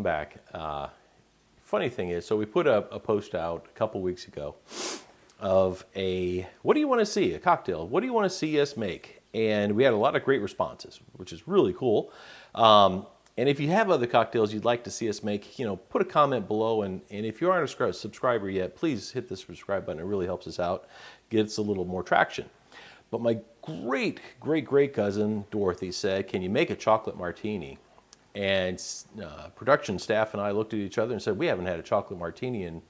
back. Funny thing is, so we put a post out a couple weeks ago of what do you want to see? A cocktail. What do you want to see us make? And we had a lot of great responses, which is really cool. And if you have other cocktails you'd like to see us make, put a comment below. And if you aren't a subscriber yet, please hit the subscribe button. It really helps us out, gets a little more traction. But my great cousin Dorothy said, can you make a chocolate martini? And production staff and I looked at each other and said, we haven't had a chocolate martini in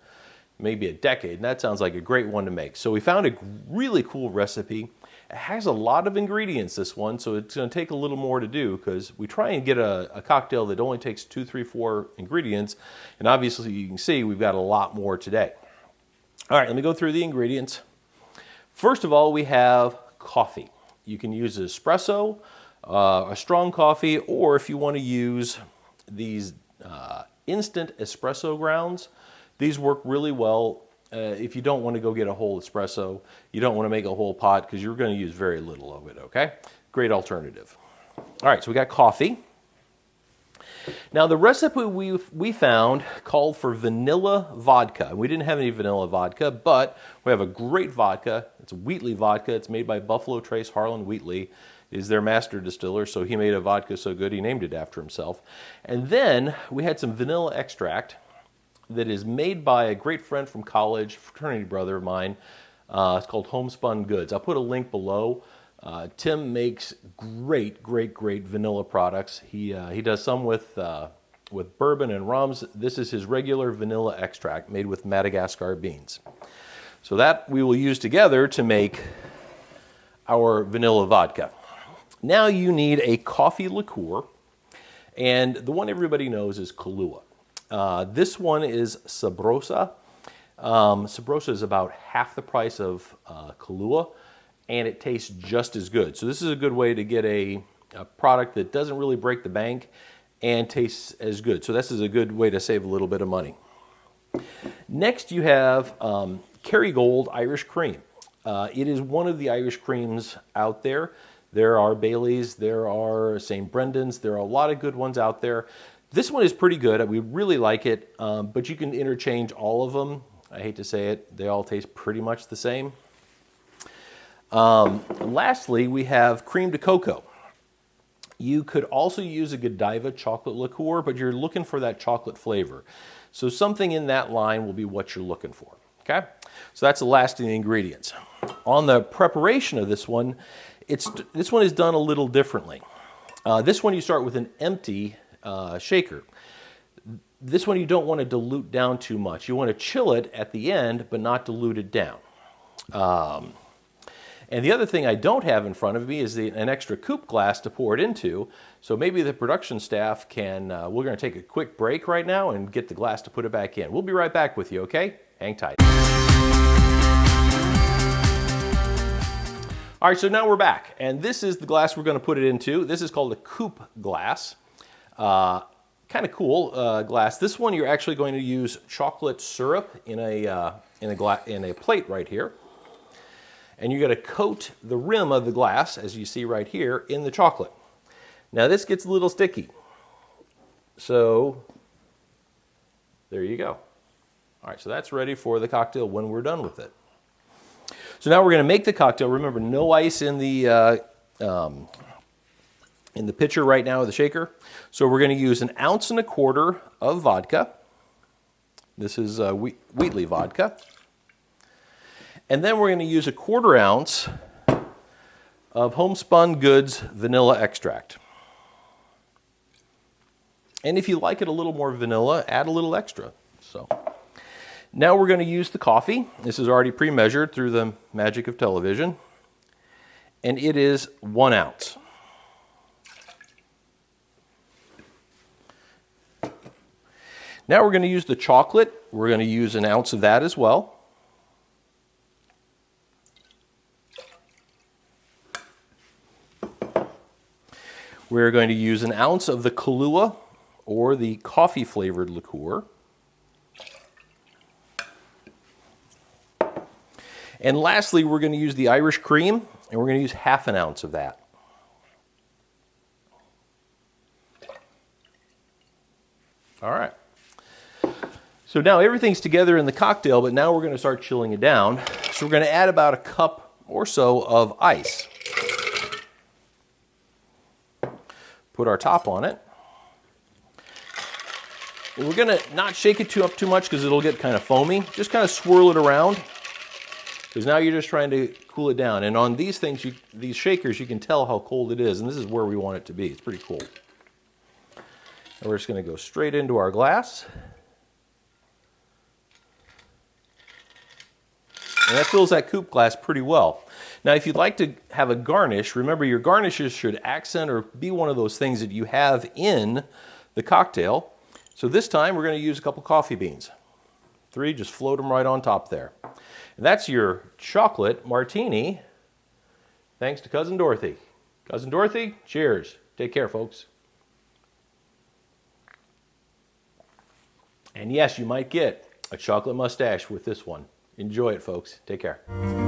maybe a decade, and that sounds like a great one to make. So we found a really cool recipe. It has a lot of ingredients, this one, so it's going to take a little more to do because we try and get a cocktail that only takes 2, 3, 4 ingredients, and obviously you can see we've got a lot more today. All right, let me go through the ingredients. First of all, we have coffee. You can use espresso, a strong coffee, or if you want to use these instant espresso grounds, these work really well. If you don't want to go get a whole espresso, you don't want to make a whole pot because you're going to use very little of it, okay? Great alternative. All right, so we got coffee. Now the recipe we found called for vanilla vodka. We didn't have any vanilla vodka, but we have a great vodka. It's Wheatley vodka. It's made by Buffalo Trace Harlan Wheatley. Is their master distiller, so he made a vodka so good he named it after himself. And then we had some vanilla extract that is made by a great friend from college, fraternity brother of mine. It's called Homespun Goods. I'll put a link below. Tim makes great vanilla products. He does some with bourbon and rums. This is his regular vanilla extract made with Madagascar beans. So that we will use together to make our vanilla vodka. Now you need a coffee liqueur, and the one everybody knows is Kahlua. This one is Sabrosa. Sabrosa is about half the price of Kahlua, and it tastes just as good. So this is a good way to get a product that doesn't really break the bank and tastes as good. So this is a good way to save a little bit of money. Next you have Kerrygold Irish Cream. It is one of the Irish creams out there. There are Bailey's, there are St. Brendan's, there are a lot of good ones out there. This one is pretty good. We really like it, but you can interchange all of them. I hate to say it, they all taste pretty much the same. Lastly, we have cream de cocoa. You could also use a Godiva chocolate liqueur, but you're looking for that chocolate flavor. So something in that line will be what you're looking for, okay? So that's the last of the ingredients. On the preparation of this one, this one is done a little differently. This one you start with an empty shaker. This one you don't want to dilute down too much. You want to chill it at the end, but not dilute it down. And the other thing I don't have in front of me is an extra coupe glass to pour it into. So maybe the production staff can, we're going to take a quick break right now and get the glass to put it back in. We'll be right back with you, okay? Hang tight. All right, so now we're back, and this is the glass we're going to put it into. This is called a coupe glass. Kind of cool glass. This one you're actually going to use chocolate syrup in a plate right here, and you're going to coat the rim of the glass, as you see right here, in the chocolate. Now this gets a little sticky, so there you go. All right, so that's ready for the cocktail when we're done with it. So now we're going to make the cocktail. Remember, no ice in the pitcher right now, the shaker. So we're going to use 1.25 ounces of vodka. This is Wheatley vodka. And then we're going to use 1/4 ounce of Homespun Goods vanilla extract. And if you like it a little more vanilla, add a little extra. So now we're going to use the coffee. This is already pre-measured through the magic of television. And it is 1 ounce. Now we're going to use the chocolate. We're going to use 1 ounce of that as well. We're going to use 1 ounce of the Kahlua, or the coffee flavored liqueur. And lastly, we're going to use the Irish cream, and we're going to use 1/2 ounce of that. All right. So now everything's together in the cocktail, but now we're going to start chilling it down. So we're going to add about a cup or so of ice. Put our top on it. And we're going to not shake it up too much because it'll get kind of foamy. Just kind of swirl it around, because now you're just trying to cool it down. And on these things, these shakers, you can tell how cold it is, and this is where we want it to be. It's pretty cool. And we're just going to go straight into our glass. And that fills that coupe glass pretty well. Now, if you'd like to have a garnish, remember your garnishes should accent or be one of those things that you have in the cocktail. So this time we're going to use a couple coffee beans. 3, just float them right on top there. And that's your chocolate martini, thanks to Cousin Dorothy. Cousin Dorothy, cheers. Take care, folks. And yes, you might get a chocolate mustache with this one. Enjoy it, folks. Take care.